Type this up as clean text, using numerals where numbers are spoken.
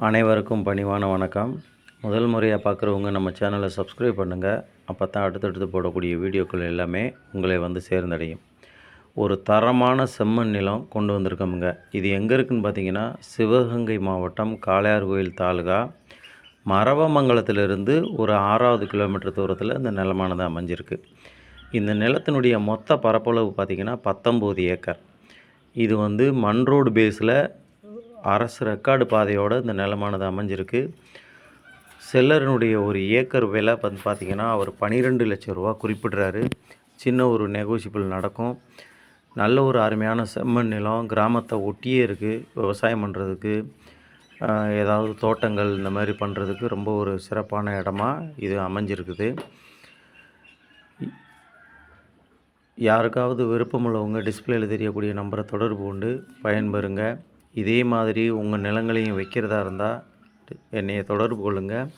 அனைவருக்கும் பணிவான வணக்கம். முதல் முறையாக பார்க்குறவங்க நம்ம சேனலை சப்ஸ்கிரைப் பண்ணுங்கள். அப்போ தான் அடுத்தடுத்து போடக்கூடிய வீடியோக்கள் எல்லாமே உங்களை வந்து சேர்ந்தடையும். ஒரு தரமான செம்மண் நிலம் கொண்டு வந்திருக்கோமுங்க. இது எங்கே இருக்குதுன்னு பார்த்தீங்கன்னா, சிவகங்கை மாவட்டம் காளையார்கோவில் தாலுகா மறவமங்கலத்திலிருந்து ஒரு 6வது கிலோமீட்டர் தூரத்தில் இந்த நிலமானது அமைஞ்சிருக்கு. இந்த நிலத்தினுடைய மொத்த பரப்பளவு பார்த்திங்கன்னா 19 ஏக்கர். இது வந்து மண் ரோடு பேஸில் அரசு ரெக்கார்டு பாதையோடு இந்த நிலமானது அமைஞ்சிருக்கு. செல்லரனுடைய ஒரு ஏக்கர் விலை வந்து பார்த்திங்கன்னா அவர் 12 லட்சம் ரூபா குறிப்பிடுறாரு. சின்ன ஒரு நெகோசியபிள் நடக்கும். நல்ல ஒரு அருமையான செம்மண் நிலம், கிராமத்தை ஒட்டியே இருக்குது. விவசாயம் பண்ணுறதுக்கு, ஏதாவது தோட்டங்கள் இந்த மாதிரி பண்ணுறதுக்கு ரொம்ப ஒரு சிறப்பான இடமா இது அமைஞ்சிருக்குது. யாருக்காவது விருப்பமுள்ளவங்க டிஸ்பிளேயில் தெரியக்கூடிய நம்பரை தொடர்பு கொண்டு பயன்பெறுங்க. இதே மாதிரி உங்கள் நிலங்களையும் வைக்கிறதா இருந்தால் என்னைய தொடர்பு கொள்ளுங்கள்.